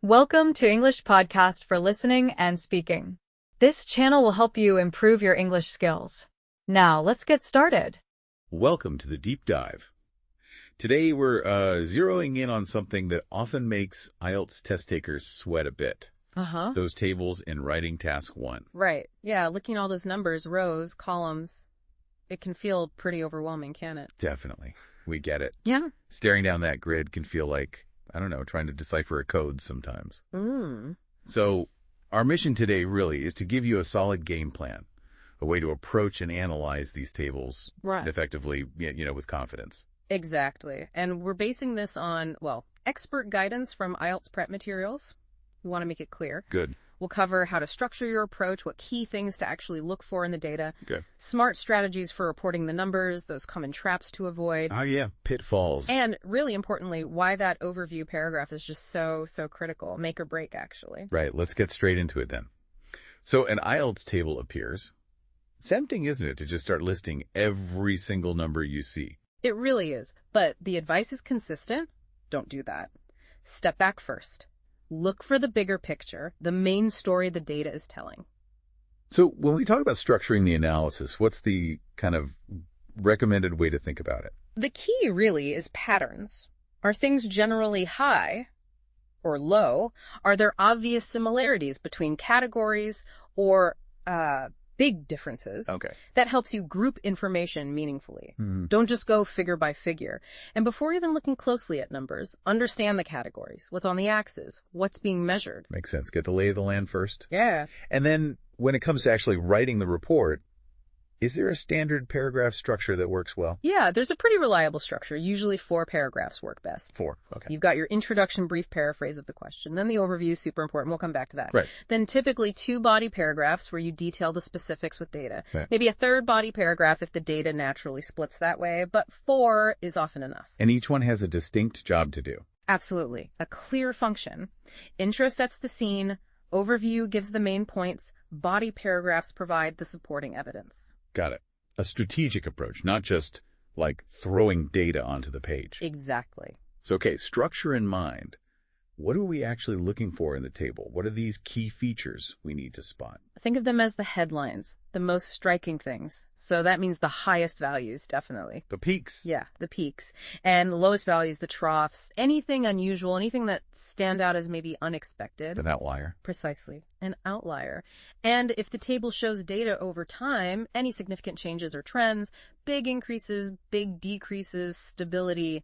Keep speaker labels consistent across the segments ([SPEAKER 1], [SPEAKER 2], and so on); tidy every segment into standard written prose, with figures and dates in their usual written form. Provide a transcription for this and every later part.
[SPEAKER 1] Welcome to English Podcast for Listening and Speaking. This channel will help you improve your English skills. Now, let's get started.
[SPEAKER 2] Welcome to the Deep Dive. Today we're zeroing in on something that often makes IELTS test takers sweat a bit. Those tables in Writing Task 1.
[SPEAKER 3] Right. Yeah, looking at all those numbers, rows, columns, it can feel pretty overwhelming, can it?
[SPEAKER 2] Definitely. We get it.
[SPEAKER 3] Yeah.
[SPEAKER 2] Staring down that grid can feel like, I don't know, trying to decipher a code sometimes. So our mission today really is to give you a solid game plan, a way to approach and analyze these tables effectively, with confidence.
[SPEAKER 3] Exactly. And we're basing this on, expert guidance from IELTS prep materials. We want to make it clear.
[SPEAKER 2] Good.
[SPEAKER 3] We'll cover how to structure your approach, what key things to actually look for in the data.
[SPEAKER 2] Okay.
[SPEAKER 3] Smart strategies for reporting the numbers, those common traps to avoid.
[SPEAKER 2] Oh, yeah. Pitfalls.
[SPEAKER 3] And really importantly, why that overview paragraph is just so critical. Make or break, actually.
[SPEAKER 2] Right. Let's get straight into it then. So an IELTS table appears. It's tempting, isn't it, to just start listing every single number you see?
[SPEAKER 3] It really is. But the advice is consistent. Don't do that. Step back first. Look for the bigger picture, the main story the data is telling.
[SPEAKER 2] So when we talk about structuring the analysis, what's the kind of recommended way to think about it?
[SPEAKER 3] The key really is patterns. Are things generally high or low? Are there obvious similarities between categories or big differences?
[SPEAKER 2] Okay.
[SPEAKER 3] That helps you group information meaningfully. Don't just go figure by figure. And before even looking closely at numbers, understand the categories, what's on the axis, what's being measured.
[SPEAKER 2] Makes sense. Get the lay of the land first.
[SPEAKER 3] Yeah.
[SPEAKER 2] And then when it comes to actually writing the report, is there a standard paragraph structure that works well?
[SPEAKER 3] Yeah, there's a pretty reliable structure. Usually 4 paragraphs work best.
[SPEAKER 2] 4. Okay.
[SPEAKER 3] You've got your introduction, brief paraphrase of the question. Then the overview is super important. We'll come back to that.
[SPEAKER 2] Right.
[SPEAKER 3] Then typically 2 body paragraphs where you detail the specifics with data.
[SPEAKER 2] Right.
[SPEAKER 3] Maybe a 3rd body paragraph if the data naturally splits that way, but 4 is often enough.
[SPEAKER 2] And each one has a distinct job to do.
[SPEAKER 3] Absolutely. A clear function. Intro sets the scene. Overview gives the main points. Body paragraphs provide the supporting evidence.
[SPEAKER 2] Got it. A strategic approach, not just like throwing data onto the page.
[SPEAKER 3] Exactly.
[SPEAKER 2] So, okay, structure in mind. What are we actually looking for in the table? What are these key features we need to spot?
[SPEAKER 3] Think of them as the headlines, the most striking things. So that means the highest values, definitely.
[SPEAKER 2] The peaks.
[SPEAKER 3] Yeah, the peaks. And the lowest values, the troughs. Anything unusual, anything that stand out as maybe unexpected.
[SPEAKER 2] An outlier.
[SPEAKER 3] Precisely. An outlier. And if the table shows data over time, any significant changes or trends, big increases, big decreases, stability,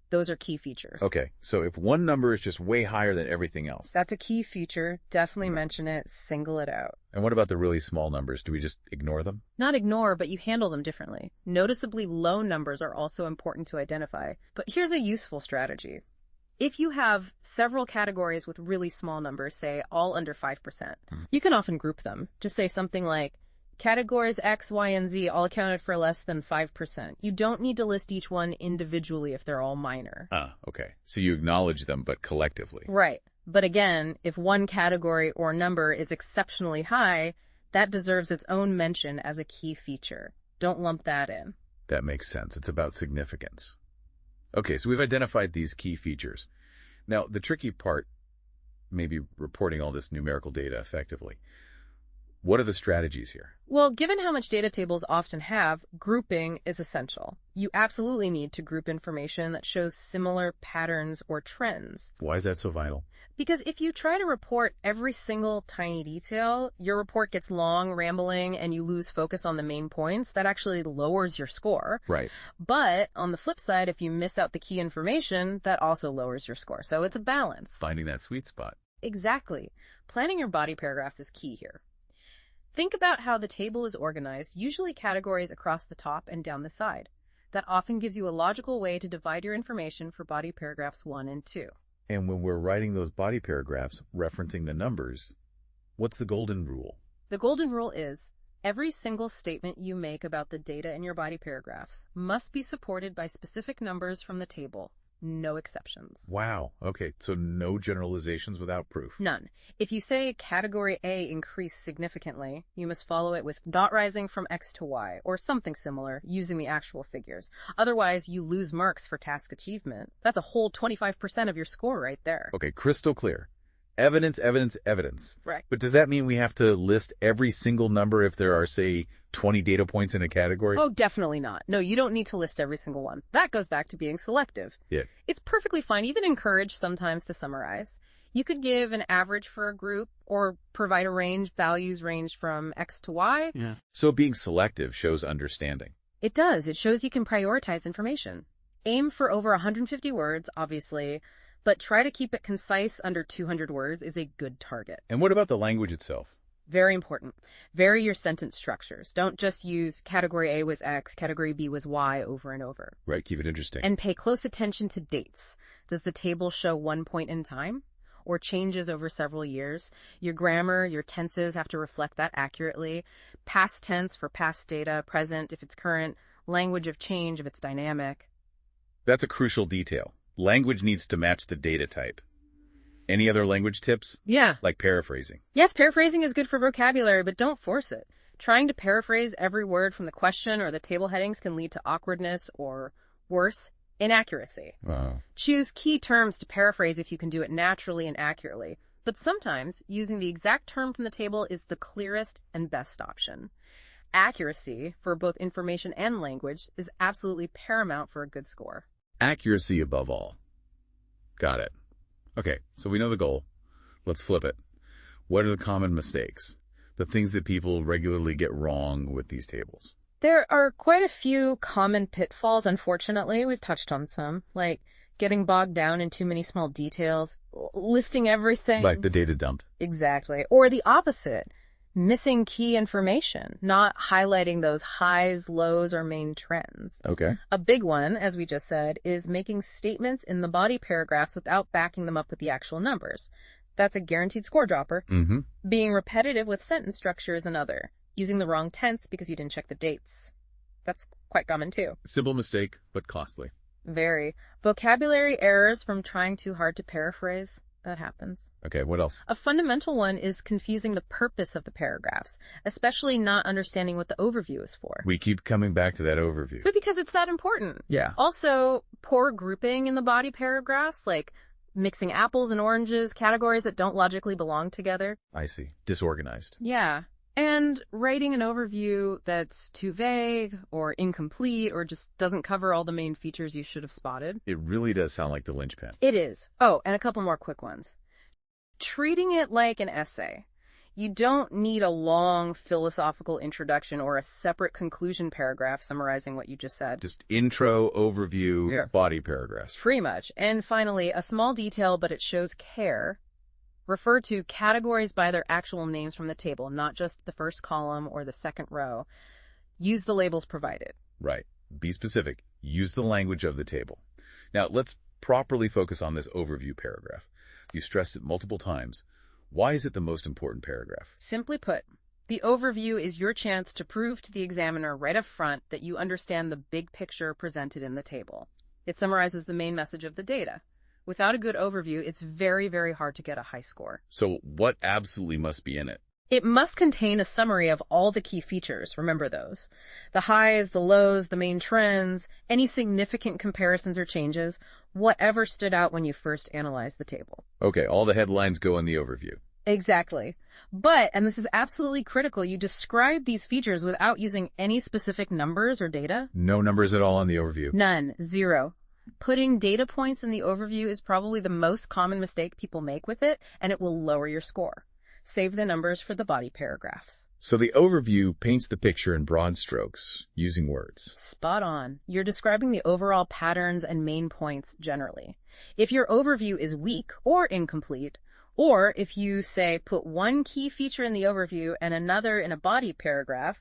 [SPEAKER 3] those are key features.
[SPEAKER 2] Okay, so if one number is just way higher than everything else.
[SPEAKER 3] That's a key feature. Definitely mention it. Single it out.
[SPEAKER 2] And what about the really small numbers? Do we just ignore them?
[SPEAKER 3] Not ignore, but you handle them differently. Noticeably low numbers are also important to identify. But here's a useful strategy. If you have several categories with really small numbers, say all under 5%, you can often group them. Just say something like, categories X, Y, and Z all accounted for less than 5%. You don't need to list each one individually if they're all minor.
[SPEAKER 2] Okay. So you acknowledge them, but collectively.
[SPEAKER 3] Right. But again, if one category or number is exceptionally high, that deserves its own mention as a key feature. Don't lump that in.
[SPEAKER 2] That makes sense. It's about significance. Okay, so we've identified these key features. Now, the tricky part may be reporting all this numerical data effectively. What are the strategies here?
[SPEAKER 3] Well, given how much data tables often have, grouping is essential. You absolutely need to group information that shows similar patterns or trends.
[SPEAKER 2] Why is that so vital?
[SPEAKER 3] Because if you try to report every single tiny detail, your report gets long, rambling, and you lose focus on the main points. That actually lowers your score.
[SPEAKER 2] Right.
[SPEAKER 3] But on the flip side, if you miss out the key information, that also lowers your score. So it's a balance.
[SPEAKER 2] Finding that sweet spot.
[SPEAKER 3] Exactly. Planning your body paragraphs is key here. Think about how the table is organized, usually categories across the top and down the side. That often gives you a logical way to divide your information for body paragraphs 1 and 2.
[SPEAKER 2] And when we're writing those body paragraphs, referencing the numbers, what's the golden rule?
[SPEAKER 3] The golden rule is, every single statement you make about the data in your body paragraphs must be supported by specific numbers from the table. No exceptions.
[SPEAKER 2] Wow. Okay, so no generalizations without proof.
[SPEAKER 3] None. If you say category A increased significantly, you must follow it with not rising from X to Y, or something similar, using the actual figures. Otherwise, you lose marks for task achievement. That's a whole 25% of your score right there.
[SPEAKER 2] Okay, crystal clear. Evidence, evidence, evidence.
[SPEAKER 3] Right.
[SPEAKER 2] But does that mean we have to list every single number if there are, say, 20 data points in a category?
[SPEAKER 3] Oh, definitely not. No, you don't need to list every single one. That goes back to being selective.
[SPEAKER 2] Yeah.
[SPEAKER 3] It's perfectly fine, even encouraged sometimes, to summarize. You could give an average for a group or provide a range. Values range from X to Y.
[SPEAKER 2] Yeah. So being selective shows understanding.
[SPEAKER 3] It does. It shows you can prioritize information. Aim for over 150 words, obviously, but try to keep it concise. Under 200 words is a good target.
[SPEAKER 2] And what about the language itself?
[SPEAKER 3] Very important. Vary your sentence structures. Don't just use category A was X, category B was Y over and over.
[SPEAKER 2] Right, keep it interesting.
[SPEAKER 3] And pay close attention to dates. Does the table show one point in time or changes over several years? Your grammar, your tenses have to reflect that accurately. Past tense for past data, present if it's current, language of change if it's dynamic.
[SPEAKER 2] That's a crucial detail. Language needs to match the data type. Any other language tips?
[SPEAKER 3] Yeah.
[SPEAKER 2] Like paraphrasing.
[SPEAKER 3] Yes, paraphrasing is good for vocabulary, but don't force it. Trying to paraphrase every word from the question or the table headings can lead to awkwardness or, worse, inaccuracy.
[SPEAKER 2] Wow.
[SPEAKER 3] Choose key terms to paraphrase if you can do it naturally and accurately. But sometimes, using the exact term from the table is the clearest and best option. Accuracy, for both information and language, is absolutely paramount for a good score.
[SPEAKER 2] Accuracy above all. Got it. Okay, so we know the goal. Let's flip it. What are the common mistakes? The things that people regularly get wrong with these tables?
[SPEAKER 3] There are quite a few common pitfalls, unfortunately. We've touched on some, like getting bogged down in too many small details, listing everything.
[SPEAKER 2] Like the data dump.
[SPEAKER 3] Exactly. Or the opposite, missing key information, not highlighting those highs, lows, or main trends.
[SPEAKER 2] Okay.
[SPEAKER 3] A big one, as we just said, is making statements in the body paragraphs without backing them up with the actual numbers. That's a guaranteed score dropper.
[SPEAKER 2] Mm-hmm.
[SPEAKER 3] Being repetitive with sentence structure is another. Using the wrong tense because you didn't check the dates. That's quite common too.
[SPEAKER 2] Simple mistake, but costly.
[SPEAKER 3] Very. Vocabulary errors from trying too hard to paraphrase. That happens.
[SPEAKER 2] Okay, what else?
[SPEAKER 3] A fundamental one is confusing the purpose of the paragraphs, especially not understanding what the overview is for.
[SPEAKER 2] We keep coming back to that overview.
[SPEAKER 3] But because it's that important.
[SPEAKER 2] Yeah.
[SPEAKER 3] Also, poor grouping in the body paragraphs, like mixing apples and oranges, categories that don't logically belong together.
[SPEAKER 2] I see. Disorganized.
[SPEAKER 3] Yeah. And writing an overview that's too vague or incomplete or just doesn't cover all the main features you should have spotted.
[SPEAKER 2] It really does sound like the linchpin.
[SPEAKER 3] It is. Oh, and a couple more quick ones. Treating it like an essay. You don't need a long philosophical introduction or a separate conclusion paragraph summarizing what you just said.
[SPEAKER 2] Just intro, overview, body paragraphs.
[SPEAKER 3] Pretty much. And finally, a small detail, but it shows care. Refer to categories by their actual names from the table, not just the first column or the second row. Use the labels provided.
[SPEAKER 2] Right. Be specific. Use the language of the table. Now, let's properly focus on this overview paragraph. You stressed it multiple times. Why is it the most important paragraph?
[SPEAKER 3] Simply put, the overview is your chance to prove to the examiner right up front that you understand the big picture presented in the table. It summarizes the main message of the data. Without a good overview, it's very, very hard to get a high score.
[SPEAKER 2] So what absolutely must be in it?
[SPEAKER 3] It must contain a summary of all the key features. Remember those. The highs, the lows, the main trends, any significant comparisons or changes, whatever stood out when you first analyzed the table.
[SPEAKER 2] Okay, all the headlines go in the overview.
[SPEAKER 3] Exactly. But, and this is absolutely critical, you describe these features without using any specific numbers or data.
[SPEAKER 2] No numbers at all on the overview.
[SPEAKER 3] None. Zero. Putting data points in the overview is probably the most common mistake people make with it, and it will lower your score. Save the numbers for the body paragraphs.
[SPEAKER 2] So the overview paints the picture in broad strokes, using words.
[SPEAKER 3] Spot on. You're describing the overall patterns and main points generally. If your overview is weak or incomplete, or if you, say, put one key feature in the overview and another in a body paragraph,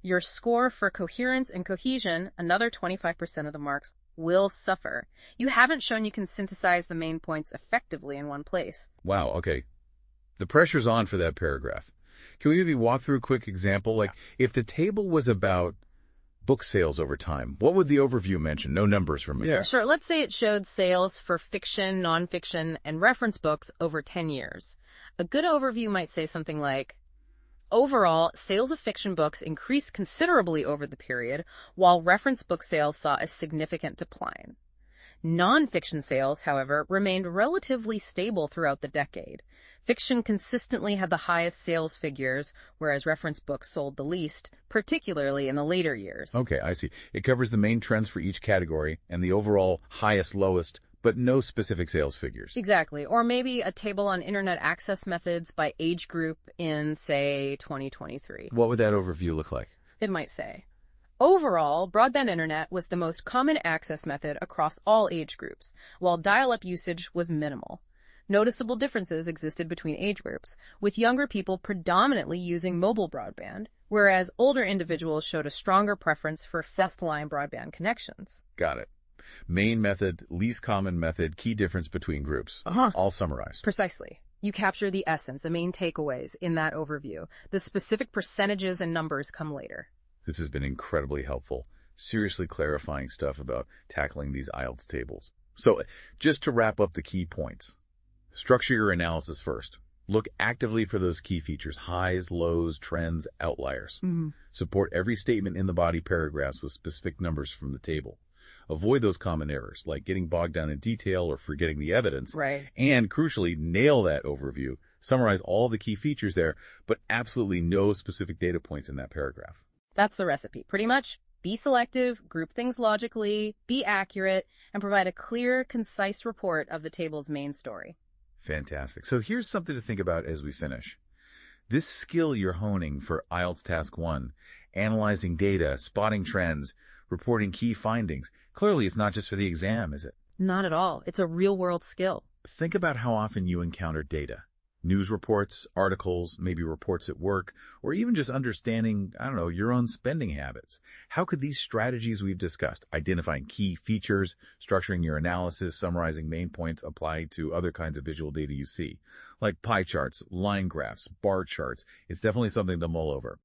[SPEAKER 3] your score for coherence and cohesion, another 25% of the marks, will suffer. You haven't shown you can synthesize the main points effectively in one place.
[SPEAKER 2] Wow, okay. The pressure's on for that paragraph. Can we maybe walk through a quick example? Like, if the table was about book sales over time, what would the overview mention? No numbers from it.
[SPEAKER 3] Yeah. Sure. Let's say it showed sales for fiction, nonfiction, and reference books over 10 years. A good overview might say something like, overall, sales of fiction books increased considerably over the period, while reference book sales saw a significant decline. Nonfiction sales, however, remained relatively stable throughout the decade. Fiction consistently had the highest sales figures, whereas reference books sold the least, particularly in the later years.
[SPEAKER 2] Okay, I see. It covers the main trends for each category and the overall highest, lowest, but no specific sales figures.
[SPEAKER 3] Exactly. Or maybe a table on internet access methods by age group in, say, 2023.
[SPEAKER 2] What would that overview look like?
[SPEAKER 3] It might say, overall, broadband internet was the most common access method across all age groups, while dial-up usage was minimal. Noticeable differences existed between age groups, with younger people predominantly using mobile broadband, whereas older individuals showed a stronger preference for fixed-line broadband connections.
[SPEAKER 2] Got it. Main method, least common method, key difference between groups. All summarized.
[SPEAKER 3] Precisely. You capture the essence, the main takeaways in that overview. The specific percentages and numbers come later.
[SPEAKER 2] This has been incredibly helpful, seriously clarifying stuff about tackling these IELTS tables. So, just to wrap up the key points. Structure your analysis first. Look actively for those key features, highs, lows, trends, outliers. Support every statement in the body paragraphs with specific numbers from the table. Avoid those common errors, like getting bogged down in detail or forgetting the evidence.
[SPEAKER 3] Right.
[SPEAKER 2] And crucially, nail that overview. Summarize all the key features there, but absolutely no specific data points in that paragraph.
[SPEAKER 3] That's the recipe. Pretty much, be selective, group things logically, be accurate, and provide a clear, concise report of the table's main story.
[SPEAKER 2] Fantastic. So here's something to think about as we finish. This skill you're honing for IELTS Task 1, analyzing data, spotting trends, reporting key findings, clearly it's not just for the exam, is it?
[SPEAKER 3] Not at all. It's a real-world skill.
[SPEAKER 2] Think about how often you encounter data. News reports, articles, maybe reports at work, or even just understanding, your own spending habits. How could these strategies we've discussed, identifying key features, structuring your analysis, summarizing main points, apply to other kinds of visual data you see? Like pie charts, line graphs, bar charts. It's definitely something to mull over.